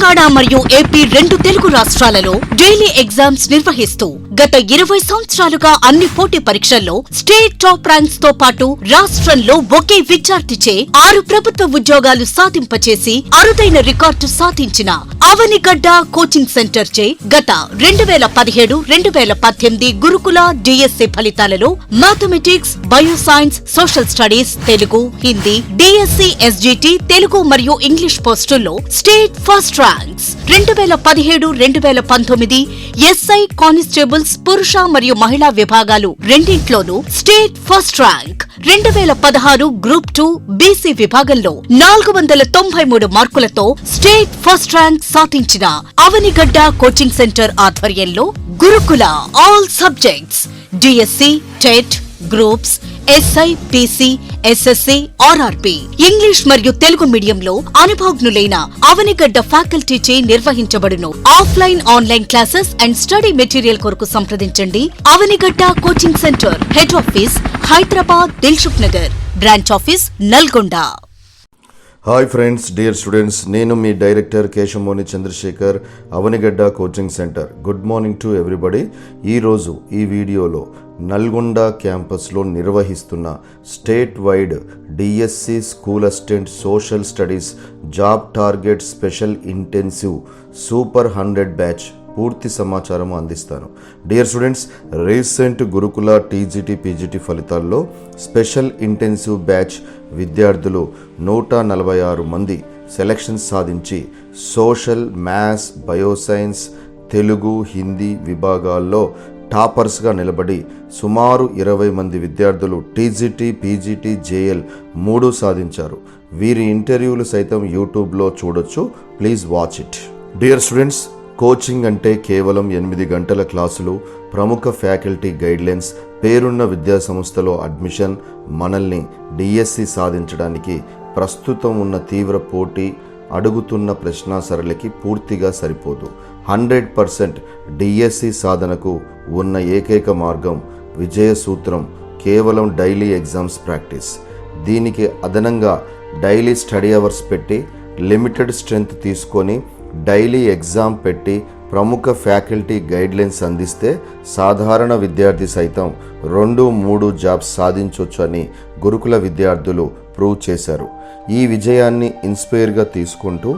తెలంగాణ మరియు ఏపీ 2 తెలుగు రాష్ట్రాలలో daily exams నిర్వహిస్తూ గత 20 సంవత్సరాలుగా అన్ని పోటీ పరీక్షల్లో స్టేట్ టాప్ ర్యాంక్స్ తో పాటు రాష్ట్రంలో ఒకే విద్యార్థిచే 6 ప్రభుత్వ ఉద్యోగాలు సాధింపచేసి అరుదైన రికార్డు సాధించిన అవనిగడ్డ కోచింగ్ సెంటర్ చే గత 2017-2018 గురుకుల డిఎస్సి ఫలితాలలో mathematics, bioscience, social studies, Telugu, Hindi, DSC SGT Telugu మరియు ఇంగ్లీష్ పోస్టుల్లో state first ranks 2017-2019 SI constables పురుష మరియు మహిళా విభాగాలు రెండింట్లోనూ state first rank 2016 group 2 BC విభాగంలో 493 మార్కులతో స్టేట్ ఫస్ట్ ర్యాంక్ సాధించిన అవనిగడ్డ కోచింగ్ సెంటర్ ఆధ్వర్యంలో Gurukula all subjects DSC, TET, groups, SI, PC, SSC, RRP, English మరియు తెలుగు మీడియంలో అనుభవజ్ఞులైన అవనిగడ్డ ఫ్యాకల్టీచే నిర్వహించబడును. Offline, online classes and study material కొరకు సంప్రదించండి. Avanigadda coaching centre, head office Hyderabad, Dilsukh Nagar, branch office Nalgonda. Hi friends, dear students, నేను మీ director Keshamoni Chandrashekar, Avanigadda coaching centre. Good morning to everybody. ఈరోజు ఈ వీడియోలో నల్గొండ క్యాంపస్లో నిర్వహిస్తున్న state wide DSC school assistant social studies job target special intensive super 100 batch పూర్తి సమాచారం అందిస్తాను. డియర్ స్టూడెంట్స్, రీసెంట్ గురుకుల టీజీటీ పీజీటీ ఫలితాల్లో స్పెషల్ ఇంటెన్సివ్ బ్యాచ్ విద్యార్థులు 146 మంది సెలెక్షన్ సాధించి social, maths, bioscience, Telugu, Hindi విభాగాల్లో టాపర్స్గా నిలబడి సుమారు 20 మంది విద్యార్థులు టీజీటీ, పీజీటీ, జేఎల్ 3 సాధించారు. వీరి ఇంటర్వ్యూలు సైతం యూట్యూబ్లో చూడొచ్చు. Please watch it. Dear students, coaching అంటే కేవలం 8 గంటల క్లాసులు, ప్రముఖ ఫ్యాకల్టీ గైడ్లైన్స్, పేరున్న విద్యా సంస్థలో అడ్మిషన్ మనల్ని డిఎస్సి సాధించడానికి ప్రస్తుతం ఉన్న తీవ్ర పోటీ, అడుగుతున్న ప్రశ్నా సరళికి పూర్తిగా సరిపోదు. 100% డిఎస్సి సాధనకు ఉన్న ఏకైక మార్గం, విజయ సూత్రం కేవలం డైలీ ఎగ్జామ్స్ ప్రాక్టీస్. దీనికి అదనంగా డైలీ స్టడీ అవర్స్ పెట్టి, లిమిటెడ్ స్ట్రెంగ్త్ తీసుకొని డైలీ ఎగ్జామ్ పెట్టి ప్రముఖ ఫ్యాకల్టీ గైడ్లైన్స్ అందిస్తే సాధారణ విద్యార్థి సైతం 2-3 జాబ్స్ సాధించవచ్చు అని గురుకుల విద్యార్థులు ప్రూవ్ చేశారు. ఈ విజయాన్ని ఇన్స్పైర్గా తీసుకుంటూ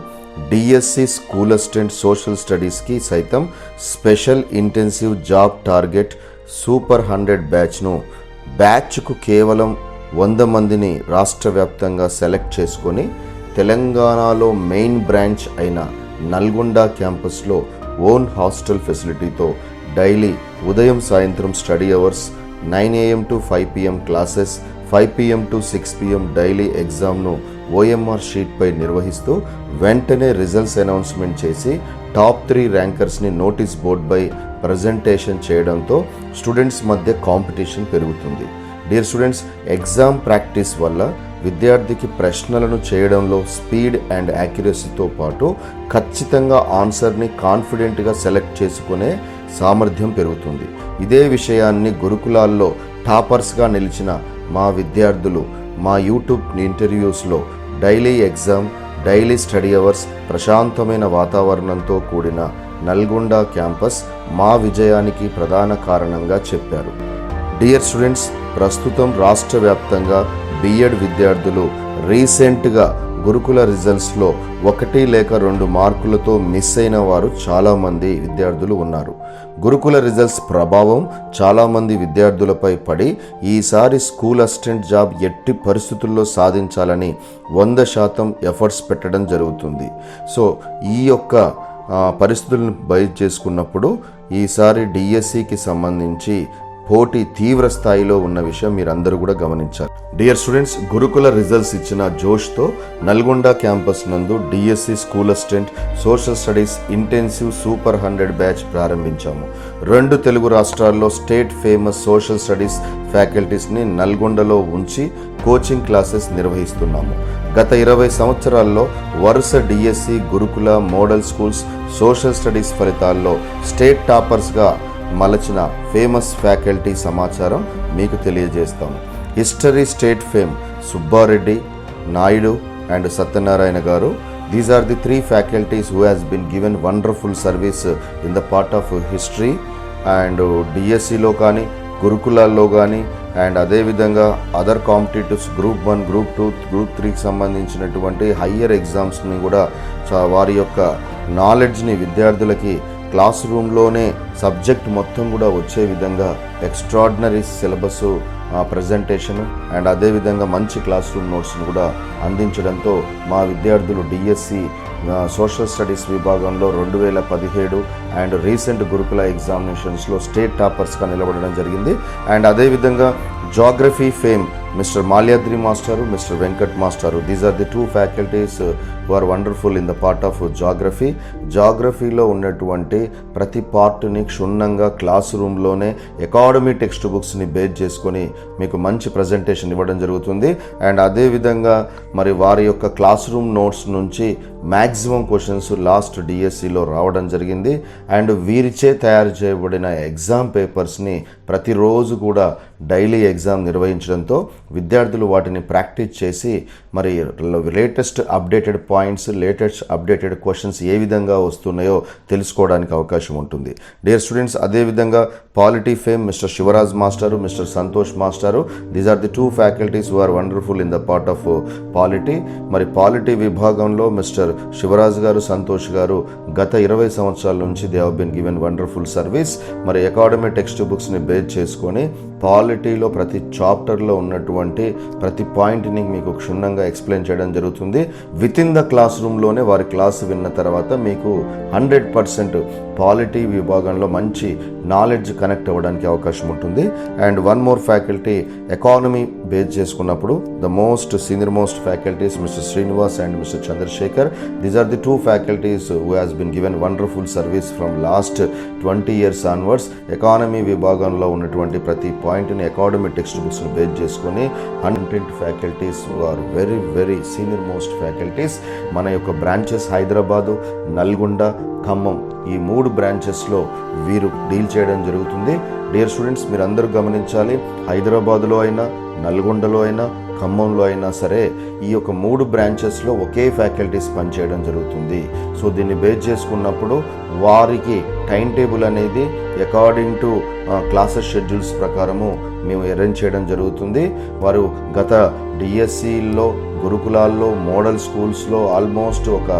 డిఎస్సి స్కూల్ అసిస్టెంట్ సోషల్ స్టడీస్కి సైతం special intensive job target super 100 బ్యాచ్కు కేవలం 100 మందిని రాష్ట్ర వ్యాప్తంగా సెలెక్ట్ చేసుకొని తెలంగాణలో మెయిన్ బ్రాంచ్ అయిన నల్గొండ క్యాంపస్లో ఓన్ హాస్టల్ ఫెసిలిటీతో డైలీ ఉదయం సాయంత్రం study hours, 9 AM to 5 PM classes, 5 PM to 6 PM daily ఎగ్జామ్ను ఓఎంఆర్ షీట్పై నిర్వహిస్తూ వెంటనే రిజల్ట్స్ అనౌన్స్మెంట్ చేసి టాప్ 3 ర్యాంకర్స్ని నోటీస్ బోర్డుపై ప్రజెంటేషన్ చేయడంతో స్టూడెంట్స్ మధ్య కాంపిటీషన్ పెరుగుతుంది. డియర్ స్టూడెంట్స్, ఎగ్జామ్ ప్రాక్టీస్ వల్ల విద్యార్థికి ప్రశ్నలను చేయడంలో స్పీడ్ అండ్ యాక్యురసీతో పాటు ఖచ్చితంగా ఆన్సర్ని కాన్ఫిడెంట్గా సెలెక్ట్ చేసుకునే సామర్థ్యం పెరుగుతుంది. ఇదే విషయాన్ని గురుకులాల్లో టాపర్స్గా నిలిచిన మా విద్యార్థులు మా యూట్యూబ్ ఇంటర్వ్యూస్లో daily exam, daily study hours, ప్రశాంతమైన వాతావరణంతో కూడిన నల్గొండ క్యాంపస్ మా విజయానికి ప్రధాన కారణంగా చెప్పారు. డియర్ స్టూడెంట్స్, ప్రస్తుతం రాష్ట్ర వ్యాప్తంగా బిఎడ్ విద్యార్థులు రీసెంట్గా గురుకుల రిజల్ట్స్లో 1 లేక 2 మార్కులతో మిస్ అయిన వారు చాలామంది విద్యార్థులు ఉన్నారు. గురుకుల రిజల్ట్స్ ప్రభావం చాలామంది విద్యార్థులపై పడి ఈసారి స్కూల్ అసిస్టెంట్ జాబ్ ఎట్టి పరిస్థితుల్లో సాధించాలని 100% ఎఫర్ట్స్ పెట్టడం జరుగుతుంది. సో ఈ యొక్క పరిస్థితులను బయట చేసుకున్నప్పుడు ఈసారి డిఎస్సికి సంబంధించి పోటీ తీవ్ర స్థాయిలో ఉన్న విషయం మీరందరూ కూడా గమనించారు. డియర్ స్టూడెంట్స్, గురుకుల రిజల్ట్స్ ఇచ్చిన జోష్తో నల్గొండ క్యాంపస్ నందు DSC school assistant social studies intensive super 100 batch ప్రారంభించాము. 2 తెలుగు రాష్ట్రాల్లో స్టేట్ ఫేమస్ సోషల్ స్టడీస్ ఫ్యాకల్టీస్ని నల్గొండలో ఉంచి కోచింగ్ క్లాసెస్ నిర్వహిస్తున్నాము. గత 20 సంవత్సరాల్లో వరుస డిఎస్సి, గురుకుల, మోడల్ స్కూల్స్ సోషల్ స్టడీస్ ఫలితాల్లో స్టేట్ టాపర్స్గా మలచిన ఫేమస్ ఫ్యాకల్టీ సమాచారం మీకు తెలియజేస్తాము. History state fame Subbareddy, Naidu and Satyanarayana గారు, These are the three faculties who has been given wonderful service in the part of history and DSCలో కానీ గురుకులాల్లో కానీ అండ్ అదేవిధంగా other competitives group 1 group 2 group 3కి సంబంధించినటువంటి హయ్యర్ ఎగ్జామ్స్ని కూడా వారి యొక్క నాలెడ్జ్ని విద్యార్థులకి క్లాస్ రూమ్లోనే సబ్జెక్ట్ మొత్తం కూడా వచ్చే విధంగా ఎక్స్ట్రాడినరీ సిలబస్ ప్రజెంటేషన్ అండ్ అదేవిధంగా మంచి క్లాస్ రూమ్ నోట్స్ని కూడా అందించడంతో మా విద్యార్థులు డిఎస్సి సోషల్ స్టడీస్ విభాగంలో 2017 అండ్ రీసెంట్ గురుకుల ఎగ్జామినేషన్స్లో స్టేట్ టాపర్స్గా నిలబడడం జరిగింది. అండ్ అదేవిధంగా జాగ్రఫీ ఫేమ్ మిస్టర్ మాల్యాద్రి మాస్టారు, మిస్టర్ వెంకట్ మాస్టారు, these are the two faculties who are wonderful in the part of geography. జాగ్రఫీలో ఉన్నటువంటి ప్రతి పార్ట్ని క్షుణ్ణంగా క్లాస్ రూమ్లోనే అకాడమీ టెక్స్ట్ బుక్స్ని బేస్ చేసుకొని మీకు మంచి ప్రజెంటేషన్ ఇవ్వడం జరుగుతుంది. అండ్ అదేవిధంగా మరి వారి యొక్క క్లాస్ రూమ్ నోట్స్ నుంచి మ్యాక్సిమం క్వశ్చన్స్ లాస్ట్ డిఎస్సిలో రావడం జరిగింది. అండ్ వీరిచే తయారు చేయబడిన ఎగ్జామ్ పేపర్స్ని ప్రతిరోజు కూడా డైలీ ఎగ్జామ్ నిర్వహించడంతో విద్యార్థులు వాటిని ప్రాక్టీస్ చేసి మరి latest updated points, latest updated questions ఏ విధంగా వస్తున్నాయో తెలుసుకోవడానికి అవకాశం ఉంటుంది. డియర్ స్టూడెంట్స్, అదేవిధంగా పాలిటీ ఫేమ్ మిస్టర్ శివరాజ్ మాస్టారు, మిస్టర్ సంతోష్ మాస్టారు, these are the two faculties who are wonderful in the part of polity. మరి పాలిటీ విభాగంలో మిస్టర్ శివరాజ్ గారు, సంతోష్ గారు గత 20 సంవత్సరాల నుంచి they have been given wonderful service. మరి అకాడమీ టెక్స్ట్ బుక్స్ని బేస్ చేసుకొని పాలిటీలో ప్రతి చాప్టర్లో ఉన్నటువంటి ప్రతి పాయింట్ని మీకు క్షుణ్ణంగా ఎక్స్ప్లెయిన్ చేయడం జరుగుతుంది. విత్ ఇన్ ద క్లాస్ రూమ్లోనే వారి క్లాస్ విన్న తర్వాత మీకు 100% పాలిటీ విభాగంలో మంచి నాలెడ్జ్ కనెక్ట్ అవ్వడానికి అవకాశం ఉంటుంది. And one more faculty economy base చేసుకున్నప్పుడు the senior most faculties mister Srinivas and mister Chandrashekar. These are the two faculties who has been given wonderful service from last 20 years onwards. Economy విభాగంలో ఉన్నటువంటి ప్రతి పాయింట్ని academy text బుక్స్ని base చేసుకొని 100 faculties who are very very senior most faculties. మన యొక్క branches Hyderabad, Nalgonda, Khammam ఈ 3 బ్రాంచెస్లో వీరు డీల్ చేయడం జరుగుతుంది. డియర్ స్టూడెంట్స్, మీరు అందరూ గమనించాలి, హైదరాబాదులో అయినా, నల్గొండలో అయినా, ఖమ్మంలో అయినా సరే ఈ యొక్క 3 బ్రాంచెస్లో ఒకే ఫ్యాకల్టీస్ పనిచేయడం జరుగుతుంది. సో దీన్ని బేస్ చేసుకున్నప్పుడు వారికి టైం టేబుల్ అనేది అకార్డింగ్ టు క్లాసెస్ షెడ్యూల్స్ ప్రకారము మేము అరేంజ్ చేయడం జరుగుతుంది. వారు గత డిఎస్సిలో, గురుకులాల్లో, మోడల్ స్కూల్స్లో ఆల్మోస్ట్ ఒక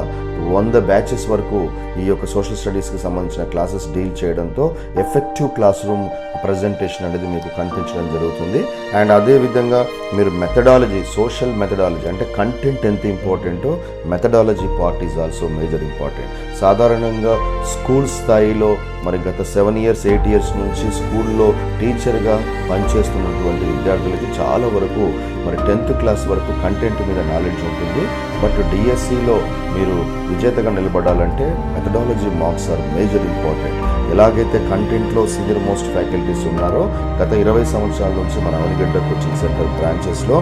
100 బ్యాచెస్ వరకు ఈ యొక్క సోషల్ స్టడీస్కి సంబంధించిన క్లాసెస్ డీల్ చేయడంతో ఎఫెక్టివ్ క్లాస్ రూమ్ ప్రజెంటేషన్ అనేది మీకు కనిపించడం జరుగుతుంది. అండ్ అదేవిధంగా మీరు మెథడాలజీ, సోషల్ మెథడాలజీ అంటే కంటెంట్ ఎంత ఇంపార్టెంటో methodology part is also major important. సాధారణంగా స్కూల్ స్థాయిలో మరి గత 7 years 8 years నుంచి స్కూల్లో టీచర్గా పనిచేస్తున్నటువంటి విద్యార్థులకి చాలా వరకు మరి 10th క్లాస్ వరకు కంటెంట్ మీద నాలెడ్జ్ ఉంటుంది. బట్ డిఎస్సిలో మీరు విజేతగా నిలబడాలంటే methodology marks are major important. ఎలాగైతే కంటెంట్లో సీనియర్ మోస్ట్ ఫ్యాకల్టీస్ ఉన్నారో గత 20 సంవత్సరాల నుంచి మన అవనిగడ్డ కోచింగ్ సెంటర్ బ్రాంచెస్లో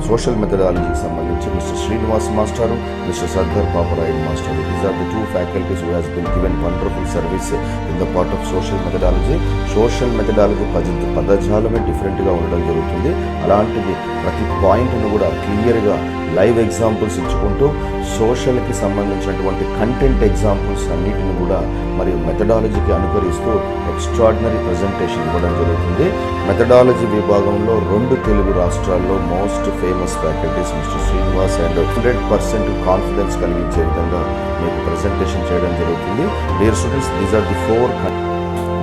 సోషల్ మెథడాలజీకి సంబంధించి మిస్టర్ శ్రీనివాస్ మాస్టారు, మిస్టర్ సర్దార్ పాపరాయుడు మాస్టారు, these are the two faculties who has been given wonderful service in the part of social methodology. Social methodology పదజాలమే డిఫరెంట్గా ఉండడం జరుగుతుంది. అలాంటిది ప్రతి పాయింట్ను కూడా క్లియర్గా లైవ్ ఎగ్జాంపుల్స్ ఇచ్చుకుంటూ సోషల్కి సంబంధించినటువంటి కంటెంట్ ఎగ్జాంపుల్స్ అన్నిటిని కూడా మరియు మెథడాలజీకి అనుకరిస్తూ ఎక్స్ట్రాడినరీ ప్రజెంటేషన్ ఇవ్వడం జరుగుతుంది. మెథడాలజీ విభాగంలో 2 తెలుగు రాష్ట్రాల్లో most famous faculties mister Srinivas and 100% confidence కలిగించే విధంగా మీకు ప్రజెంటేషన్ చేయడం జరుగుతుంది. Dear students, these are the 4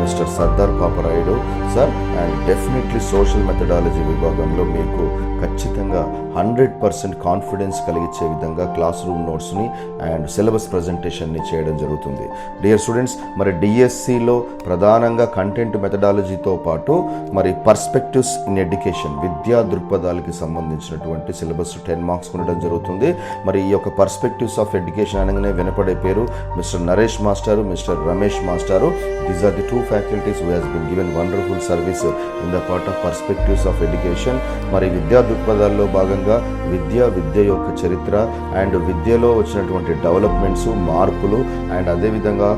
mister Sardar Paparayudu sir. And definitely social methodology విభాగంలో మీకు ఖచ్చితంగా 100% కాన్ఫిడెన్స్ కలిగించే విధంగా క్లాస్ రూమ్ నోట్స్ని అండ్ సిలబస్ ప్రజెంటేషన్ని చేయడం జరుగుతుంది. డియర్ స్టూడెంట్స్, మరి డిఎస్సిలో ప్రధానంగా కంటెంట్ మెథడాలజీతో పాటు మరి పర్స్పెక్టివ్స్ ఇన్ ఎడ్యుకేషన్, విద్యా దృక్పథాలకి సంబంధించినటువంటి సిలబస్ 10 marks ఉండడం జరుగుతుంది. మరి ఈ యొక్క పర్స్పెక్టివ్స్ ఆఫ్ ఎడ్యుకేషన్ అనగానే వినపడే పేరు మిస్టర్ నరేష్ మాస్టారు, మిస్టర్ రమేష్ మాస్టారు. These are the 2 faculties who has been given wonderful service in the part of perspectives of education. మరి విద్యా దృక్పథాల్లో భాగంగా విద్య యొక్క చరిత్ర అండ్ విద్యలో వచ్చినటువంటి డెవలప్మెంట్స్, మార్పులు అండ్ అదేవిధంగా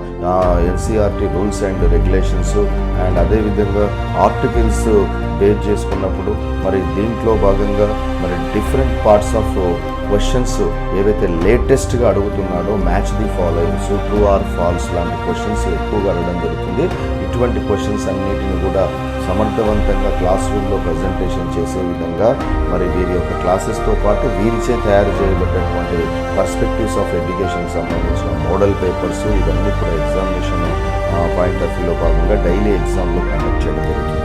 NCERT rules and regulations and అదేవిధంగా ఆర్టికల్స్ బేస్ చేసుకున్నప్పుడు మరి దీంట్లో భాగంగా మరి డిఫరెంట్ పార్ట్స్ ఆఫ్ క్వశ్చన్స్ ఏవైతే లేటెస్ట్గా అడుగుతున్నాడో match the followings, true or false లాంటి క్వశ్చన్స్ ఎక్కువగా అడగడం జరుగుతుంది. ఇటువంటి క్వశ్చన్స్ అన్నిటిని కూడా సమర్థవంతంగా క్లాస్ రూమ్లో ప్రజెంటేషన్ చేసే విధంగా మరి వీరి యొక్క క్లాసెస్తో పాటు వీరిచే తయారు చేయబడినటువంటి పర్స్పెక్టివ్స్ ఆఫ్ ఎడ్యుకేషన్కి సంబంధించిన మోడల్ పేపర్స్ ఇవన్నీ కూడా ఎగ్జామినేషన్ పాయింట్ ఆఫ్ వ్యూలో భాగంగా డైలీ ఎగ్జామ్లో కండక్ట్ చేయడం జరుగుతుంది.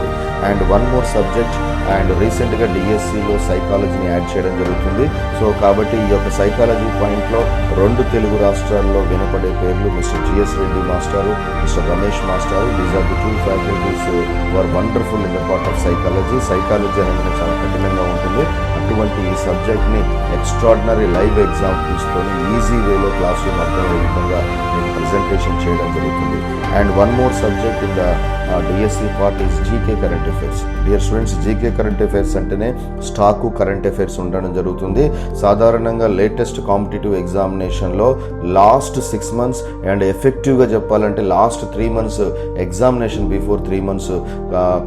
And one more subject and రీసెంట్గా డిఎస్సిలో సైకాలజీని యాడ్ చేయడం జరుగుతుంది. సో కాబట్టి ఈ యొక్క సైకాలజీ పాయింట్లో 2 తెలుగు రాష్ట్రాల్లో వినపడే పేర్లు మిస్టర్ జిఎస్ రెడ్డి మాస్టారు, మిస్టర్ రమేష్ మాస్టారు. These are the 2 faculties very wonderful in the part of psychology. Psychology అనేది చాలా కఠినంగా ఉంటుంది. అటువంటి ఈ సబ్జెక్ట్ని ఎక్స్ట్రాడినరీ లైవ్ ఎగ్జామ్ తీసుకొని ఈజీ వేలో క్లాస్ రూమ్ అర్థమయ్యే విధంగా మీకు ప్రజెంటేషన్ చేయడం జరుగుతుంది. And one more subject in the DSC part is GK current affairs. Dear students, GK current affairs అంటేనే స్టాకు కరెంట్ అఫైర్స్ ఉండడం జరుగుతుంది. సాధారణంగా లేటెస్ట్ కాంపిటేటివ్ ఎగ్జామినేషన్లో లాస్ట్ 6 months అండ్ ఎఫెక్టివ్గా చెప్పాలంటే last 3 months examination before 3 months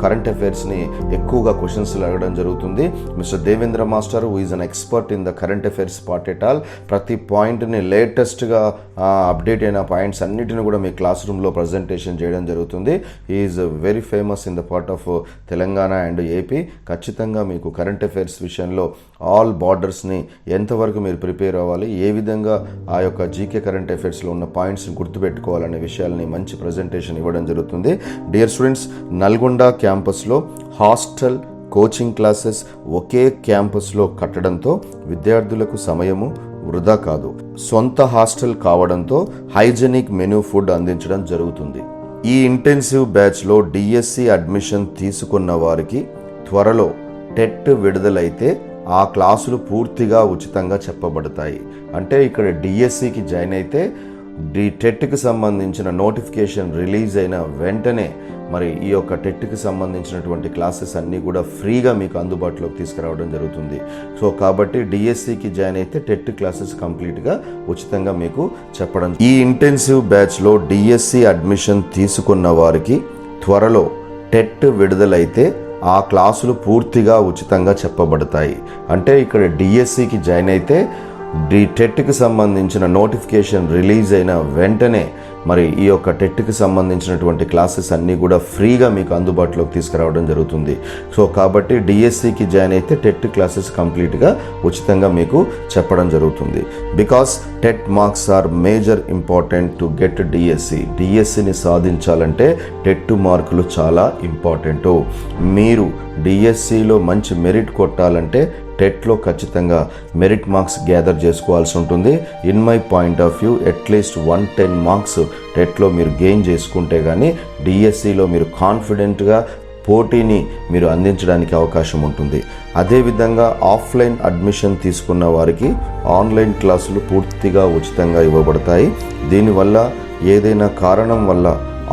current అఫైర్స్ని ఎక్కువగా questions అడగడం జరుగుతుంది. Mister Devendra master who is an expert in the current affairs part at all, ప్రతి పాయింట్ని లేటెస్ట్గా అప్డేట్ అయిన పాయింట్స్ అన్నిటిని కూడా మీ క్లాస్ రూమ్లో ప్రజెంటేషన్ చేయడం జరుగుతుంది. Is very famous in the part of Telangana and AP. ఖచ్చితంగా మీకు కరెంట్ అఫైర్స్ విషయంలో ఆల్ బార్డర్స్ని ఎంతవరకు మీరు ప్రిపేర్ అవ్వాలి, ఏ విధంగా ఆ యొక్క జీకే కరెంట్ అఫైర్స్లో ఉన్న పాయింట్స్ని గుర్తుపెట్టుకోవాలనే విషయాలని మంచి ప్రజెంటేషన్ ఇవ్వడం జరుగుతుంది. డియర్ స్టూడెంట్స్, నల్గొండ క్యాంపస్లో హాస్టల్ కోచింగ్ క్లాసెస్ ఒకే క్యాంపస్లో కట్టడంతో విద్యార్థులకు సమయము వృధా కాదు. సొంత హాస్టల్ కావడంతో హైజెనిక్ మెనూ ఫుడ్ అందించడం జరుగుతుంది. ఈ ఇంటెన్సివ్ బ్యాచ్లో డిఎస్సి అడ్మిషన్ తీసుకున్న వారికి త్వరలో టెట్ విడుదలైతే ఆ క్లాసులు పూర్తిగా ఉచితంగా చెప్పబడతాయి. అంటే ఇక్కడ డిఎస్సికి జాయిన్ అయితే టెట్కి సంబంధించిన నోటిఫికేషన్ రిలీజ్ అయిన వెంటనే మరి ఈ యొక్క టెట్కి సంబంధించినటువంటి క్లాసెస్ అన్నీ కూడా ఫ్రీగా మీకు అందుబాటులోకి తీసుకురావడం జరుగుతుంది. సో కాబట్టి డిఎస్సికి జాయిన్ అయితే టెట్ క్లాసెస్ కంప్లీట్గా ఉచితంగా మీకు చెప్పడం. ఈ ఇంటెన్సివ్ బ్యాచ్లో డిఎస్సి అడ్మిషన్ తీసుకున్న వారికి త్వరలో టెట్ విడుదలైతే ఆ క్లాసులు పూర్తిగా ఉచితంగా చెప్పబడతాయి. అంటే ఇక్కడ డిఎస్సికి జాయిన్ అయితే టెట్కి సంబంధించిన నోటిఫికేషన్ రిలీజ్ అయిన వెంటనే మరి ఈ యొక్క టెట్కి సంబంధించినటువంటి క్లాసెస్ అన్నీ కూడా ఫ్రీగా మీకు అందుబాటులోకి తీసుకురావడం జరుగుతుంది. సో కాబట్టి డిఎస్సికి జాయిన్ అయితే టెట్ క్లాసెస్ కంప్లీట్గా ఉచితంగా మీకు చెప్పడం జరుగుతుంది. Because TET marks are major important to get DSC. డిఎస్సిని సాధించాలంటే టెట్ మార్కులు చాలా ఇంపార్టెంట్. మీరు డిఎస్సిలో మంచి మెరిట్ కొట్టాలంటే టెట్లో ఖచ్చితంగా మెరిట్ మార్క్స్ గ్యాదర్ చేసుకోవాల్సి ఉంటుంది. In my point of view at least 110 marks టెట్లో మీరు గెయిన్ చేసుకుంటే కానీ డిఎస్సిలో మీరు కాన్ఫిడెంట్గా పోటీని మీరు అందించడానికి అవకాశం ఉంటుంది. అదేవిధంగా ఆఫ్లైన్ అడ్మిషన్ తీసుకున్న వారికి ఆన్లైన్ క్లాసులు పూర్తిగా ఉచితంగా ఇవ్వబడతాయి. దీనివల్ల ఏదైనా కారణం వల్ల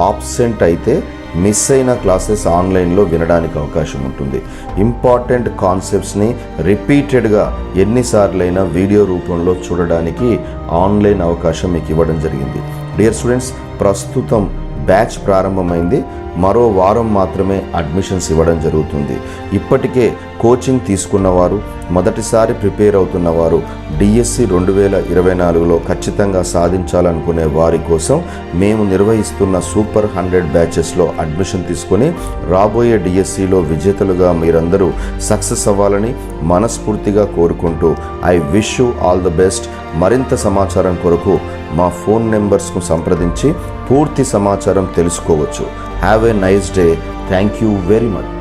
ఆబ్సెంట్ అయితే మిస్ అయిన క్లాసెస్ ఆన్లైన్లో వినడానికి అవకాశం ఉంటుంది. ఇంపార్టెంట్ కాన్సెప్ట్స్ని రిపీటెడ్గా ఎన్నిసార్లైనా వీడియో రూపంలో చూడడానికి ఆన్లైన్ అవకాశం మీకు ఇవ్వడం జరిగింది. డియర్ స్టూడెంట్స్, ప్రస్తుతం బ్యాచ్ ప్రారంభమైంది. మరో వారం మాత్రమే అడ్మిషన్స్ ఇవ్వడం జరుగుతుంది. ఇప్పటికే కోచింగ్ తీసుకున్నవారు, మొదటిసారి ప్రిపేర్ అవుతున్నవారు, డిఎస్సి 2024లో ఖచ్చితంగా సాధించాలనుకునే వారి కోసం మేము నిర్వహిస్తున్న సూపర్ 100 బ్యాచెస్లో అడ్మిషన్ తీసుకొని రాబోయే డిఎస్సిలో విజేతలుగా మీరందరూ సక్సెస్ అవ్వాలని మనస్ఫూర్తిగా కోరుకుంటూ I wish you all the best. మరింత సమాచారం కొరకు మా ఫోన్ నెంబర్స్ను సంప్రదించి పూర్తి సమాచారం తెలుసుకోవచ్చు. Have a nice day. Thank you very much.